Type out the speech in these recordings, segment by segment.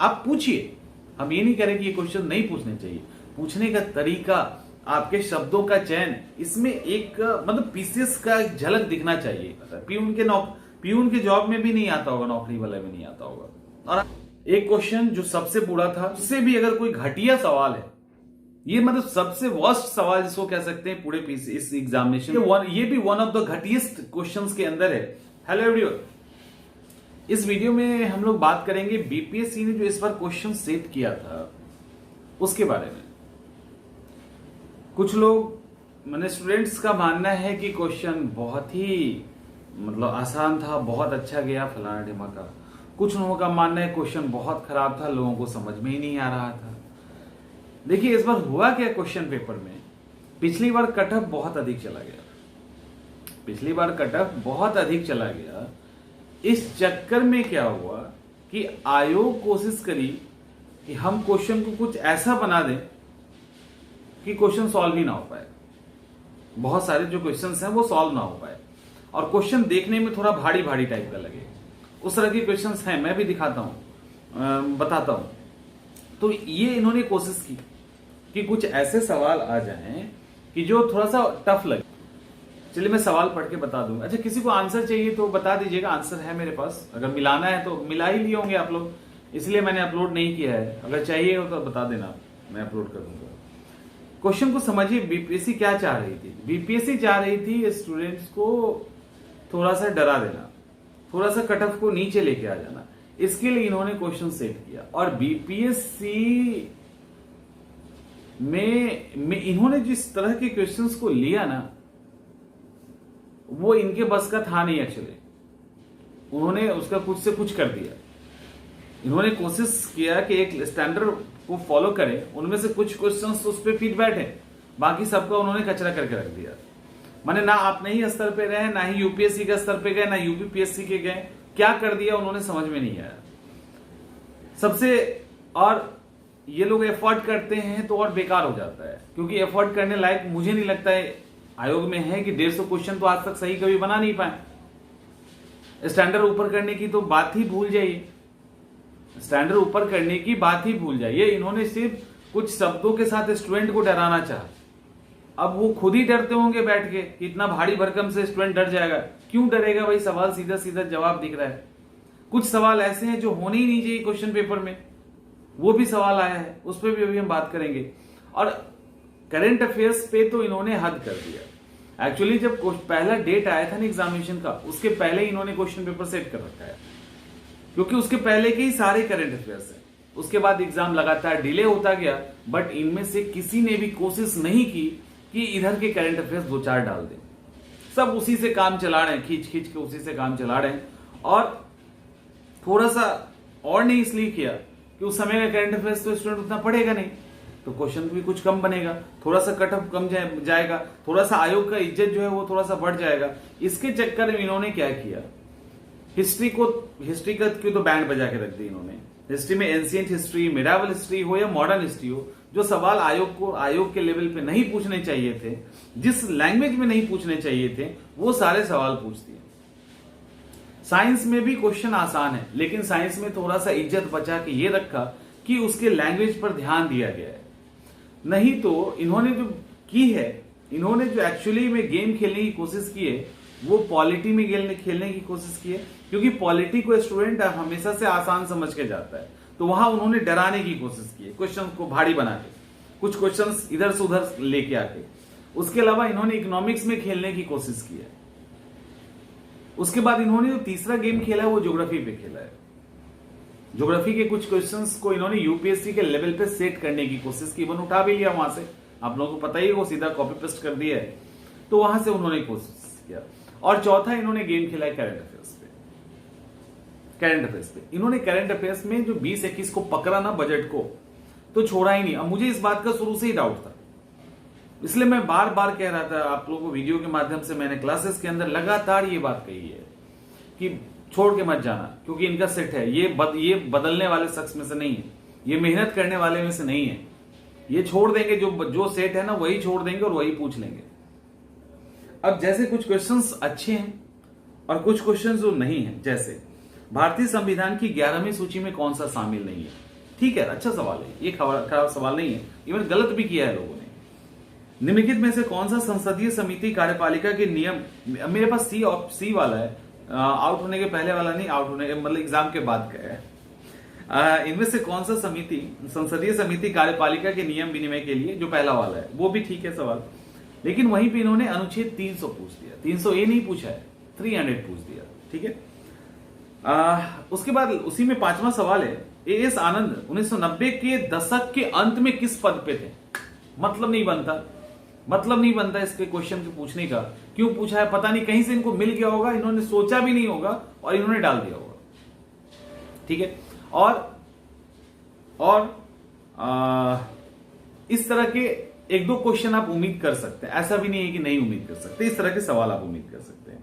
आप पूछिए, हम ये नहीं कह रहे कि ये क्वेश्चन नहीं पूछने चाहिए। पूछने का तरीका, आपके शब्दों का चयन, इसमें एक मतलब पीसीएस का झलक दिखना चाहिए। पीयून के जॉब में भी नहीं आता होगा, नौकरी वाले में नहीं आता होगा। और एक क्वेश्चन जो सबसे बुरा था, उससे भी अगर कोई घटिया सवाल है, ये मतलब सबसे वर्स्ट सवाल जिसको कह सकते हैं पूरे इस एग्जामिनेशन, ये भी वन ऑफ द घटिएस्ट क्वेश्चंस के अंदर है। हेलो एवरीवन, इस वीडियो में हम लोग बात करेंगे बीपीएससी ने जो इस बार क्वेश्चन सेट किया था उसके बारे में। कुछ लोग मैंने स्टूडेंट्स का मानना है कि क्वेश्चन बहुत ही मतलब आसान था, बहुत अच्छा गया फलाना ढिमाका। कुछ लोगों का मानना है क्वेश्चन बहुत खराब था, लोगों को समझ में ही नहीं आ रहा था। देखिए इस बार हुआ क्या क्वेश्चन पेपर में, पिछली बार कट ऑफ बहुत अधिक चला गया, पिछली बार कट ऑफ बहुत अधिक चला गया। इस चक्कर में क्या हुआ कि आयोग कोशिश करी कि हम क्वेश्चन को कुछ ऐसा बना दें कि क्वेश्चन सॉल्व ही ना हो पाए, बहुत सारे जो क्वेश्चंस हैं वो सॉल्व ना हो पाए और क्वेश्चन देखने में थोड़ा भारी भारी टाइप का लगे। उस तरह के क्वेश्चंस हैं, मैं भी दिखाता हूं, बताता हूं। तो ये इन्होंने कोशिश की कि कुछ ऐसे सवाल आ जाएं कि जो थोड़ा सा टफ लगे। चलिए मैं सवाल पढ़ के बता दूंगा। अच्छा, किसी को आंसर चाहिए तो बता दीजिएगा, आंसर है मेरे पास। अगर मिलाना है तो मिला ही लिए होंगे आप लोग, इसलिए मैंने अपलोड नहीं किया है। अगर चाहिए हो तो बता देना, मैं अपलोड कर दूंगा। क्वेश्चन को समझिए, बीपीएससी क्या चाह रही थी। बीपीएससी चाह रही थी स्टूडेंट्स को थोड़ा सा डरा देना, थोड़ा सा कट ऑफ को नीचे लेके आ जाना। इसके लिए इन्होंने क्वेश्चन सेट किया और बीपीएससी में इन्होंने जिस तरह के क्वेश्चंस को लिया ना, वो इनके बस का था नहीं। एक्चुअली उन्होंने उसका कुछ से कुछ कर दिया। इन्होंने कोशिश किया कि एक स्टैंडर्ड को फॉलो करें, उनमें से कुछ क्वेश्चंस तो उस पर फिट बैठे, बाकी सबका उन्होंने कचरा करके रख दिया। माने ना अपने ही स्तर पे रहे, ना ही यूपीएससी के स्तर पे गए, ना यूपीपीएससी के गए। क्या कर दिया उन्होंने समझ में नहीं आया सबसे। और ये लोग एफर्ट करते हैं तो और बेकार हो जाता है, क्योंकि एफर्ट करने लायक मुझे नहीं लगता है आयोग में है कि 150 क्वेश्चन तो आज तक सही कभी बना नहीं पाए। स्टैंडर्ड ऊपर करने की तो बात ही भूल जाइए, स्टैंडर्ड ऊपर करने की बात ही भूल जाइए। इन्होंने सिर्फ कुछ शब्दों के साथ स्टूडेंट को डराना चाहा। अब वो खुद ही डरते होंगे बैठ के कि इतना भारी भरकम से स्टूडेंट डर जाएगा। क्यों डरेगा भाई, सवाल सीधा सीधा जवाब दिख रहा है। कुछ सवाल ऐसे हैं जो होने ही नहीं चाहिए क्वेश्चन पेपर में, वो भी सवाल आया है, उस पर भी अभी हम बात करेंगे। और करंट अफेयर्स पे तो इन्होंने हद कर दिया। एक्चुअली जब पहला डेट आया था ना एग्जामिनेशन का, उसके पहले ही इन्होंने क्वेश्चन पेपर सेट कर रखा है, क्योंकि उसके पहले के ही सारे करंट अफेयर्स हैं। उसके बाद एग्जाम लगातार डिले होता गया, बट इनमें से किसी ने भी कोशिश नहीं की कि इधर के करंट अफेयर्स दो चार डाल दें। सब उसी से काम चला रहे हैं, खींच खींच के उसी से काम चला रहे हैं। और थोड़ा सा और नहीं इसलिए किया कि उस समय का करंट अफेयर्स तो स्टूडेंट उतना पढ़ेगा नहीं, तो क्वेश्चन भी कुछ कम बनेगा, थोड़ा सा कट ऑफ कम जाएगा, थोड़ा सा आयोग का इज्जत जो है वो थोड़ा सा बढ़ जाएगा। इसके चक्कर में इन्होंने क्या किया, हिस्ट्री का क्यों तो बैंड बजा के रख दी इन्होंने। हिस्ट्री में एंशिएंट हिस्ट्री, मिडावल हिस्ट्री हो या मॉडर्न हिस्ट्री हो, जो सवाल आयोग के लेवल पे नहीं पूछने चाहिए थे, जिस लैंग्वेज में नहीं पूछने चाहिए थे, वो सारे सवाल पूछ दिए। साइंस में भी क्वेश्चन आसान है, लेकिन साइंस में थोड़ा सा इज्जत बचा के ये रखा कि उसके लैंग्वेज पर ध्यान दिया गया है। नहीं तो इन्होंने जो की है, इन्होंने जो एक्चुअली में गेम खेलने की कोशिश की है, वो पॉलिटी में खेलने की कोशिश की है। क्योंकि पॉलिटी को स्टूडेंट हमेशा से आसान समझ के जाता है, तो वहां उन्होंने डराने की कोशिश की है, क्वेश्चन को भारी बना के, कुछ क्वेश्चंस इधर से उधर लेके आके। उसके अलावा इन्होंने इकोनॉमिक्स में खेलने की कोशिश की है। उसके बाद इन्होंने जो तीसरा गेम खेला है वो ज्योग्राफी पे खेला है। ज्योग्राफी के कुछ क्वेश्चंस को इन्होंने यूपीएससी के लेवल पे सेट करने की कोशिश की, इन्होंने उठा भी लिया वहां से, आप लोगों को पता ही, वो सीधा कॉपी पेस्ट कर दिया है, तो वहां से उन्होंने कोशिश किया। और चौथा इन्होंने गेम खेला है करंट अफेयर्स पे। इन्होंने करंट अफेयर्स में जो 20-21 को पकड़ा ना बजट को, तो छोड़ा ही नहीं। अब मुझे इस बात का शुरू से ही डाउट था, इसलिए मैं बार बार कह रहा था आप लोगों को, वीडियो के माध्यम से मैंने क्लासेस के अंदर लगातार ये बात कही है कि छोड़ के मत जाना, क्योंकि इनका सेट है। ये बदलने वाले शख्स में से नहीं है, ये मेहनत करने वाले में से नहीं है। ये छोड़ देंगे, जो सेट है ना वही छोड़ देंगे और वही पूछ लेंगे। अब जैसे कुछ क्वेश्चंस अच्छे हैं और कुछ क्वेश्चंस जो नहीं है, जैसे भारतीय संविधान की 11वीं सूची में कौन सा शामिल नहीं है। ठीक है, अच्छा सवाल है, ये खराब सवाल नहीं है, इवन गलत भी किया है लोगों ने। निम्नलिखित में से कौन सा संसदीय समिति कार्यपालिका के नियम, मेरे पास सी वाला है, आउट होने के पहले वाला नहीं, आउट होने मतलब एग्जाम के बाद का है। इनमें से कौन सा समिति संसदीय समिति कार्यपालिका के नियम विनिमय के लिए, जो पहला वाला है वो भी ठीक है सवाल, लेकिन वहीं पे इन्होंने अनुच्छेद 300 पूछ दिया, 300 ए नहीं पूछा है, 300 पूछ दिया, ठीक है। उसके बाद उसी में पांचवा सवाल है, एएस आनंद 1990 के दशक के अंत में किस पद पे थे? मतलब नहीं बनता इसके क्वेश्चन के पूछने का। क्यों पूछा है पता नहीं, कहीं से इनको मिल गया होगा, इन्होंने सोचा भी नहीं होगा और इन्होंने डाल दिया होगा, ठीक है। और इस तरह के एक दो क्वेश्चन आप उम्मीद कर सकते हैं, ऐसा भी नहीं है कि नहीं उम्मीद कर सकते, इस तरह के सवाल आप उम्मीद कर सकते हैं।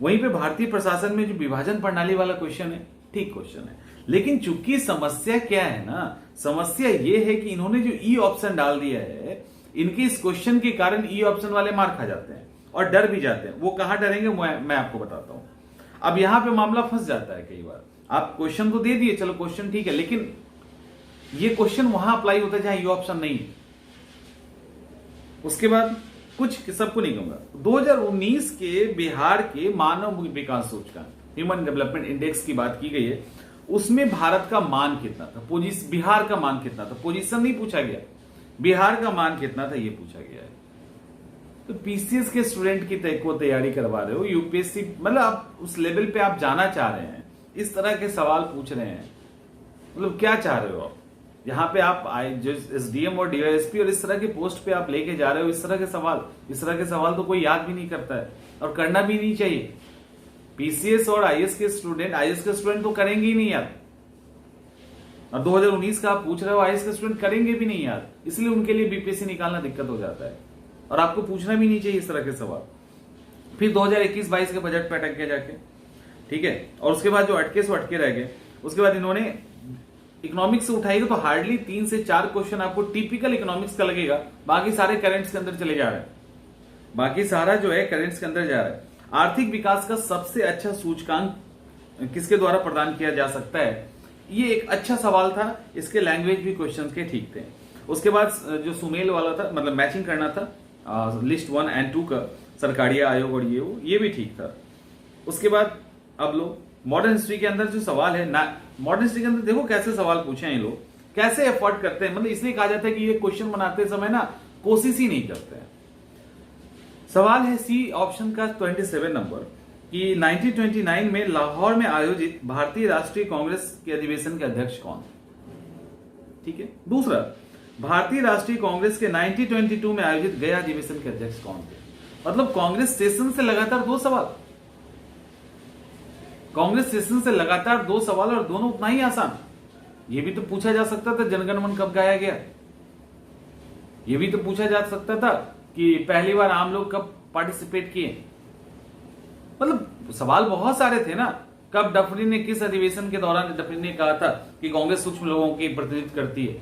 वहीं पे भारतीय प्रशासन में जो विभाजन प्रणाली वाला क्वेश्चन है, ठीक क्वेश्चन है, लेकिन चूंकि समस्या क्या है ना, समस्या ये है कि इन्होंने जो ई ऑप्शन डाल दिया है, इनके इस क्वेश्चन के कारण ई ऑप्शन वाले मार खा जाते हैं और डर भी जाते हैं। वो कहां डरेंगे मैं आपको बताता हूं। अब यहां पे मामला फंस जाता है कई बार, आप क्वेश्चन तो दे दिए, चलो क्वेश्चन ठीक है, लेकिन ये क्वेश्चन वहां अप्लाई होता है जहां ई ऑप्शन नहीं है। उसके बाद कुछ सबको नहीं कहूंगा, 2019 के बिहार के मानव विकास सूचकांक ह्यूमन डेवलपमेंट इंडेक्स की बात की गई है, उसमें भारत का मान कितना था, बिहार का मान कितना था, पोजीशन नहीं पूछा गया, बिहार का मान कितना था ये पूछा गया है। तो पीसीएस के स्टूडेंट की को तैयारी करवा रहे हो, यूपीएससी मतलब आप उस लेवल पे आप जाना चाह रहे हैं, इस तरह के सवाल पूछ रहे हैं, मतलब क्या चाह रहे हो आप? यहाँ पे आप एसडीएम और डीवाईएसपी और इस तरह के पोस्ट पे आप लेके जा रहे हो, इस तरह के सवाल तो कोई याद भी नहीं करता है और करना भी नहीं चाहिए। पीसीएस और आईएएस के स्टूडेंट तो करेंगे ही नहीं यार, और 2019 का आप पूछ रहे हो, आईएएस के स्टूडेंट करेंगे भी नहीं यार, इसलिए उनके लिए बीपीएससी निकालना दिक्कत हो जाता है और आपको पूछना भी नहीं चाहिए इस तरह के सवाल। फिर 2021-22 के बजट पे अटक गया जाके, ठीक है, और उसके बाद जो अटके सो अटके रह गए। उसके बाद इन्होंने इकोनॉमिक्स से उठाएगा तो हार्डली 3 से 4 क्वेश्चन आपको टिपिकल इकोनॉमिक्स का लगेगा, बाकी सारे करेंट्स के अंदर चले जा रहे हैं, बाकी सारा जो है करेंट्स के अंदर जा रहा है। आर्थिक विकास का सबसे अच्छा सूचकांक किसके द्वारा प्रदान किया जा सकता है? ये एक अच्छा सवाल था, इसके लैंग्वेज भी क्वेश्चंस के ठीक थे। उसके बाद जो सुमेल वाला था, मतलब मैचिंग करना था लिस्ट 1 और 2 का, सरकारी आयोग और ये भी ठीक था। उसके बाद अब लोग मॉडर्न हिस्ट्री के अंदर जो सवाल है ना, मॉडर्न हिस्ट्री के अंदर देखो कैसे सवाल पूछे हैं ये लोग, कैसे एफर्ट करते हैं, मतलब इसलिए कहा जाता है कि ये क्वेश्चन बनाते समय ना कोशिश ही नहीं करते हैं। सवाल है सी ऑप्शन का 27 नंबर कि 1929 में लाहौर में आयोजित भारतीय राष्ट्रीय कांग्रेस के अधिवेशन के अध्यक्ष कौन थे? ठीक है। दूसरा, भारतीय राष्ट्रीय कांग्रेस के 1922 में आयोजित गया अधिवेशन के अध्यक्ष कौन थे? मतलब कांग्रेस सेशन से लगातार 2 सवाल, कांग्रेस सेशन से लगातार 2 सवाल और दोनों उतना ही आसान। यह भी तो पूछा जा सकता था जनगण मन कब गाया गया, यह भी तो पूछा जा सकता था कि पहली बार आम लोग कब पार्टिसिपेट किए। मतलब सवाल बहुत सारे थे ना, कब डफरी ने किस अधिवेशन के दौरान डफरी ने कहा था कि कांग्रेस सूक्ष्म लोगों की प्रतिनिधित्व करती है।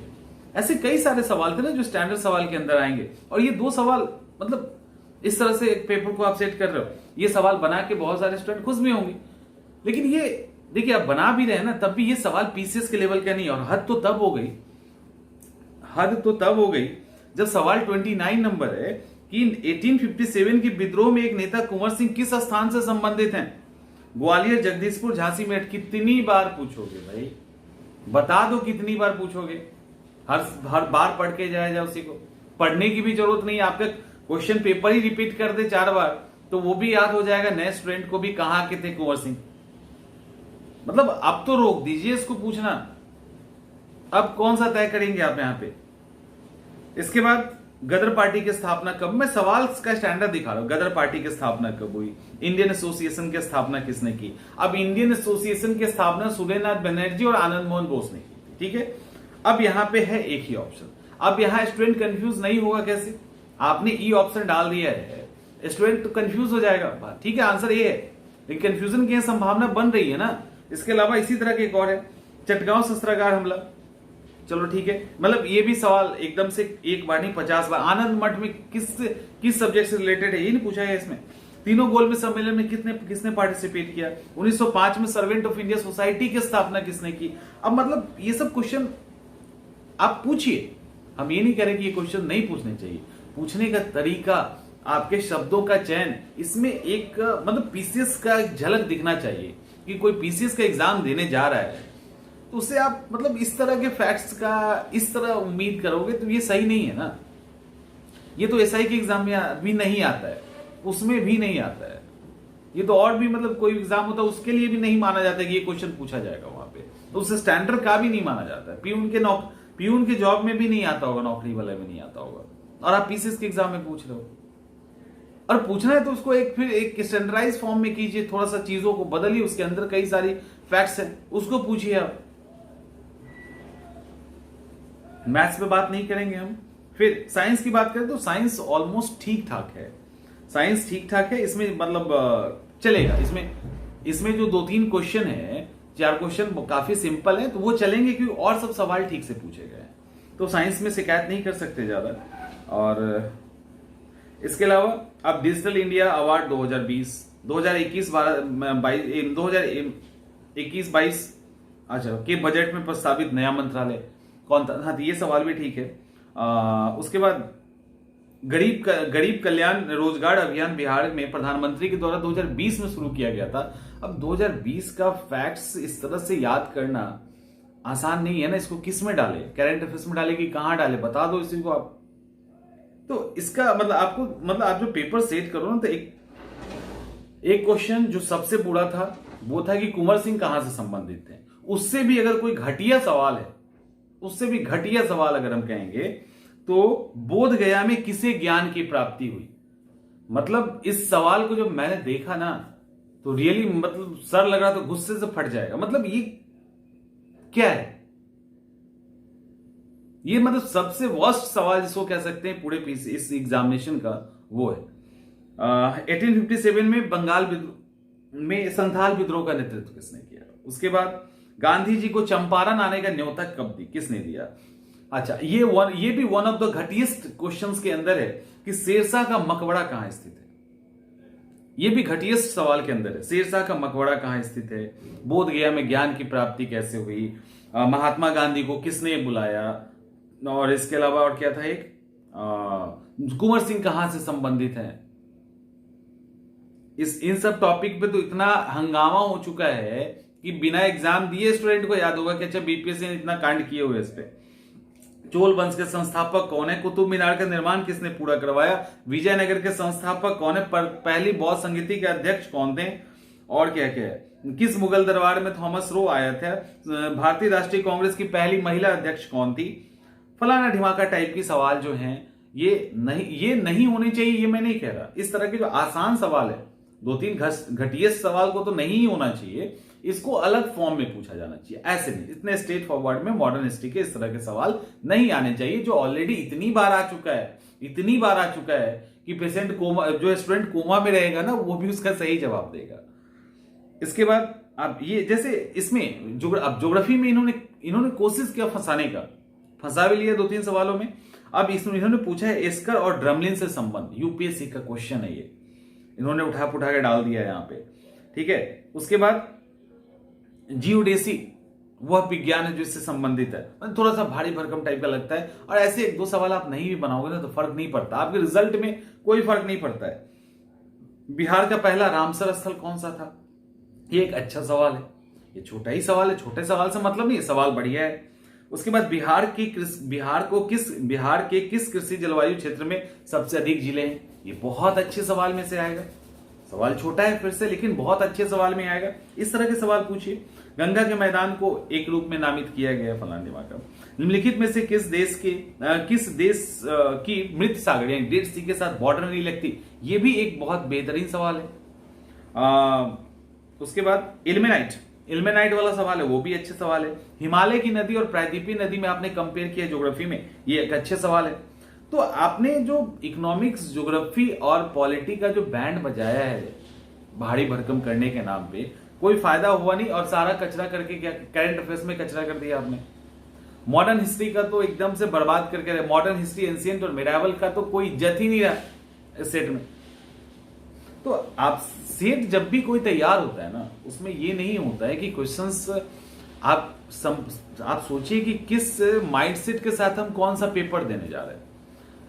ऐसे कई सारे सवाल थे ना जो स्टैंडर्ड सवाल के अंदर आएंगे, और ये 2 सवाल मतलब इस तरह से एक पेपर को आप सेट कर रहे हो, ये सवाल बना के बहुत सारे स्टूडेंट खुश भी होंगे, लेकिन ये देखिए आप बना भी रहे ना तब भी ये सवाल पीसीएस के लेवल का नहीं। और हद तो तब हो गई जब सवाल 29 नंबर है कि 1857 के विद्रोह में एक नेता कुंवर सिंह किस स्थान से संबंधित हैं? ग्वालियर, जगदीशपुर, झांसी, मेरठ। कितनी बार पूछोगे भाई, बता दो कितनी बार पूछोगे? हर बार पढ़ के जाया उसी को, पढ़ने की भी जरूरत नहीं है, आपका क्वेश्चन पेपर ही रिपीट कर दे 4 बार तो वो भी याद हो जाएगा नए स्टूडेंट को भी, कहां के थे कुंवर सिंह। मतलब अब तो रोक दीजिए इसको पूछना, अब कौन सा तय करेंगे आप यहां पे। इसके बाद गदर पार्टी की स्थापना कब? मैं सवाल का स्टैंडर्ड दिखा रहा हूं। गदर पार्टी की स्थापना कब हुई? इंडियन एसोसिएशन की स्थापना किसने की? अब इंडियन एसोसिएशन की स्थापना सूर्यनाथ बनर्जी और आनंद मोहन बोस ने की, ठीक है। अब यहां पे है एक ही ऑप्शन, अब यहां स्टूडेंट कंफ्यूज नहीं होगा कैसे? आपने ई ऑप्शन डाल दिया है, स्टूडेंट तो कंफ्यूज हो जाएगा, ठीक है, आंसर ये है, लेकिन कंफ्यूजन की संभावना बन रही है ना। इसके अलावा इसी तरह के एक और है, चटगांव शस्त्रागार हमला, चलो ठीक है, मतलब ये भी सवाल एकदम से एक बार नहीं 50 बार। आनंद मठ में किस सब्जेक्ट से रिलेटेड है ये नहीं पूछा है इसमें। तीनों गोल में सम्मेलन में किसने पार्टिसिपेट किया? 1905 में सर्वेंट ऑफ इंडिया सोसाइटी की स्थापना किसने की? अब मतलब ये सब क्वेश्चन आप पूछिए, हम ये नहीं कह रहे कि ये क्वेश्चन नहीं पूछने चाहिए, पूछने का तरीका, आपके शब्दों का चयन, इसमें एक मतलब पीसीएस का झलक दिखना चाहिए कि कोई पीसीएस का एग्जाम देने जा रहा है तो उससे आप मतलब इस तरह के फैक्ट्स का इस तरह उम्मीद करोगे तो ये सही नहीं है ना। ये तो एसआई के एग्जाम में भी नहीं आता है, उसमें भी नहीं आता है, ये तो और भी मतलब कोई एग्जाम होता है उसके लिए भी नहीं माना जाता है कि ये क्वेश्चन पूछा जाएगा वहां पे, तो उससे स्टैंडर्ड का भी नहीं माना जाता है। पीयून के जॉब में भी नहीं आता होगा, नौकरी वाले में नहीं आता होगा, और आप पीसीएस के एग्जाम में पूछ रहे हो। और पूछना है तो उसको फिर एक स्टैंडर्डाइज फॉर्म में कीजिए, थोड़ा सा चीजों को बदलिए, उसके अंदर कई सारी फैक्ट्स हैं उसको पूछिए आप। मैथ्स पे बात नहीं करेंगे हम। फिर साइंस की बात करें तो साइंस ऑलमोस्ट ठीक ठाक है, साइंस ठीक ठाक है, इसमें मतलब चलेगा। इसमें जो 2-3 क्वेश्चन है, 4 क्वेश्चन काफी सिंपल है तो वो चलेंगे क्योंकि और सब सवाल ठीक से पूछे गए, तो साइंस में शिकायत नहीं कर सकते ज्यादा। और इसके अलावा अब डिजिटल इंडिया अवार्ड 2020 2021-22 अच्छा के बजट में प्रस्तावित नया मंत्रालय कौन था? हाँ, ये सवाल भी ठीक है। उसके बाद गरीब कल्याण रोजगार अभियान बिहार में प्रधानमंत्री के द्वारा 2020 में शुरू किया गया था। अब 2020 का फैक्ट्स इस तरह से याद करना आसान नहीं है ना, इसको किस में डाले, करंट अफेयर्स में डाले कि कहां डाले, बता दो इसी को आप। तो इसका मतलब आपको मतलब आप जो पेपर सेट करो ना, तो एक क्वेश्चन जो सबसे बुरा था वो था कि कुंवर सिंह कहां से संबंधित थे। उससे भी अगर कोई घटिया सवाल है, उससे भी घटिया सवाल अगर हम कहेंगे तो बोध गया में किसे ज्ञान की प्राप्ति हुई। मतलब इस सवाल को जब मैंने देखा ना तो रियली मतलब सर लग रहा तो गुस्से से फट जाएगा। मतलब ये क्या है, ये मतलब सबसे वर्स्ट सवाल जिसको कह सकते हैं पूरे इस एग्जामिनेशन का वो है। 1857 में बंगाल में संथाल विद्रोह का नेतृत्व किसने किया। उसके बाद गांधी जी को चंपारण आने का न्योता कब दी, किसने दिया। अच्छा, ये भी वन ऑफ द घटिएस्ट क्वेश्चंस के अंदर है कि शेरशाह का मकबरा कहां स्थित है। ये भी घटिएस्ट सवाल के अंदर है, शेरशाह का मकबरा कहां स्थित है, बोध गया में ज्ञान की प्राप्ति कैसे हुई, महात्मा गांधी को किसने बुलाया, और इसके अलावा और क्या था एक कुंवर सिंह कहां से संबंधित है। इन सब टॉपिक पे तो इतना हंगामा हो चुका है कि बिना एग्जाम दिए स्टूडेंट को याद होगा कि अच्छा बीपीएससी ने इतना कांड किए हुए इस पे। चोल वंश के संस्थापक कौन है, कुतुब मीनार का निर्माण किसने पूरा करवाया, विजयनगर के संस्थापक कौन है, पहली बौद्ध संगीति के अध्यक्ष कौन थे, और क्या क्या है, किस मुगल दरबार में थॉमस रो आया था, भारतीय राष्ट्रीय कांग्रेस की पहली महिला अध्यक्ष कौन थी, फलाना ढिमाका टाइप की सवाल जो हैं ये नहीं होने चाहिए। ये मैं नहीं कह रहा, इस तरह के जो आसान सवाल है, 2-3 घटिया सवाल को तो नहीं होना चाहिए, इसको अलग फॉर्म में पूछा जाना चाहिए। ऐसे नहीं, इतने स्ट्रेट फॉरवर्ड में मॉडर्न हिस्ट्री के इस तरह के सवाल नहीं आने चाहिए जो ऑलरेडी इतनी बार आ चुका है कि पेशेंट कोमा, जो स्टूडेंट कोमा में रहेगा ना वो भी उसका सही जवाब देगा। इसके बाद अब ये जैसे इसमें अब ज्योग्राफी में इन्होंने कोशिश किया फंसाने का, फंसा भी लिया 2-3 सवालों में। अब इन्होंने पूछा है एस्कर और ड्रमलिन से संबंध, यूपीएससी का क्वेश्चन है ये, इन्होंने उठा के डाल दिया है यहां पे, ठीक है। उसके बाद जियोडेसी वह विज्ञान है जो इससे संबंधित है, थोड़ा सा भारी भरकम टाइप का लगता है, और ऐसे 1-2 सवाल आप नहीं भी बनाओगे ना तो फर्क नहीं पड़ता, आपके रिजल्ट में कोई फर्क नहीं पड़ता है। बिहार का पहला रामसर स्थल कौन सा था, ये एक अच्छा सवाल है, ये छोटा ही सवाल है, छोटे सवाल से मतलब नहीं, सवाल बढ़िया है। उसके बाद बिहार के किस कृषि जलवायु क्षेत्र में सबसे अधिक जिले हैं, ये बहुत अच्छे सवाल में से आएगा। सवाल छोटा है फिर से, लेकिन बहुत अच्छे सवाल में आएगा। इस तरह के सवाल पूछिए। गंगा के मैदान को एक रूप में नामित किया गया फलाने का। निम्नलिखित में से किस देश की मृत सागर यानी डेड सी के साथ बॉर्डर नहीं लगती, ये भी एक बहुत बेहतरीन सवाल है। उसके बाद इल्मेनाइट वाला सवाल है, वो भी अच्छे सवाल है। हिमालय की नदी और प्रायद्वीपीय नदी में आपने कंपेयर किया ज्योग्राफी में, ये एक अच्छे सवाल है। तो आपने जो इकोनॉमिक्स, ज्योग्राफी और पॉलिटी का जो बैंड बजाया है भारी भरकम करने के नाम पे, कोई फायदा हुआ नहीं, और सारा कचरा करके क्या करंट अफेयर्स में कचरा कर दिया आपने। मॉडर्न हिस्ट्री का तो एकदम से बर्बाद करके, मॉडर्न हिस्ट्री, एंशिएंट और मिडाइवल का तो कोई इज्जत ही नहीं रहा सेट में। तो आप सेट जब भी कोई तैयार होता है ना, उसमें ये नहीं होता है कि क्वेश्चंस आप सोचिए कि किस माइंडसेट के साथ हम कौन सा पेपर देने जा रहे हैं।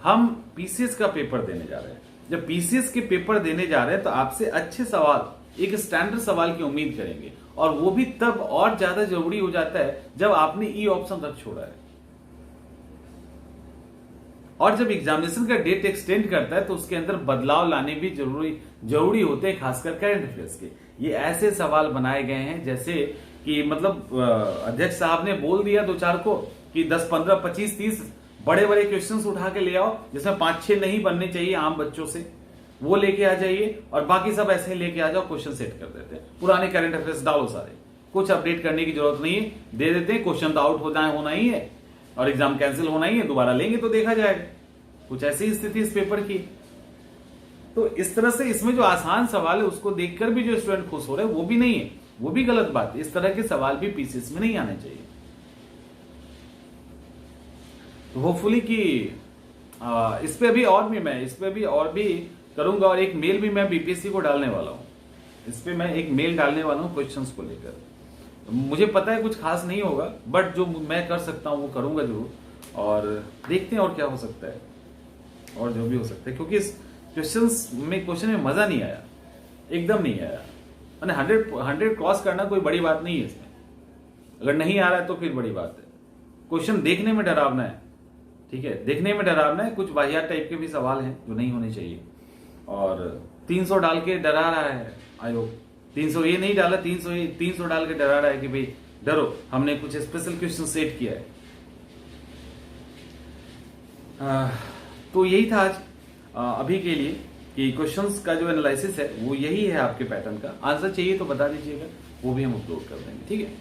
हम पीसीएस का पेपर देने जा रहे हैं। जब पीसीएस के पेपर देने जा रहे हैं तो आपसे अच्छे सवाल, एक स्टैंडर्ड सवाल की उम्मीद करेंगे, और वो भी तब और ज्यादा जरूरी हो जाता है जब आपने ई ऑप्शन तक छोड़ा है। और जब एग्जामिनेशन का डेट एक्सटेंड करता है तो उसके अंदर बदलाव लाने भी जरूरी होते हैं, खासकर करंट अफेयर्स के। ये ऐसे सवाल बनाए गए हैं जैसे कि मतलब अध्यक्ष साहब ने बोल दिया दो चार को कि 10, 15, 25, 30 बड़े बड़े क्वेश्चंस उठा के ले आओ, जिसमें 5-6 नहीं बनने चाहिए आम बच्चों से, वो लेके आ जाइए, और बाकी सब ऐसे ही लेके आ जाओ। क्वेश्चन सेट कर देते हैं, पुराने करंट अफेयर्स डालो सारे, कुछ अपडेट करने की जरूरत नहीं है, दे देते हैं। क्वेश्चन तो आउट होना ही है और एग्जाम कैंसिल होना ही है, दोबारा लेंगे तो देखा जाएगा। कुछ ऐसी स्थिति इस पेपर की। तो इस तरह से इसमें जो आसान सवाल है उसको देखकर भी जो स्टूडेंट खुश हो रहे हैं वो भी नहीं है, वो भी गलत बात है। इस तरह के सवाल भी पीसीएस में नहीं आने चाहिए। तो होपफुली कि इस पे भी और भी करूंगा, और एक मेल भी मैं बीपीएससी को डालने वाला हूं। इस पे मैं एक मेल डालने वाला हूं क्वेश्चंस को लेकर। मुझे पता है कुछ खास नहीं होगा, बट जो मैं कर सकता हूं वो करूंगा जरूर, और देखते हैं और क्या हो सकता है और जो भी हो सकता है। क्योंकि इस क्वेश्चन में मजा नहीं आया, एकदम नहीं आया। मैंने 100 क्रॉस करना कोई बड़ी बात नहीं है इसमें। अगर नहीं आ रहा है तो फिर बड़ी बात है। क्वेश्चन देखने में डरावना है, ठीक है, देखने में डरावना है। कुछ वाहियात टाइप के भी सवाल हैं जो नहीं होने चाहिए, और 300 डाल के डरा रहा है आयोग। 300 ये नहीं डाला, 300 डाल के डरा रहा है कि भाई डरो, हमने कुछ स्पेशल क्वेश्चन सेट किया है। तो यही था आज अभी के लिए कि क्वेश्चंस का जो एनालिसिस है वो यही है आपके पैटर्न का। आंसर चाहिए तो बता दीजिएगा, वो भी हम अपलोड कर देंगे, ठीक है।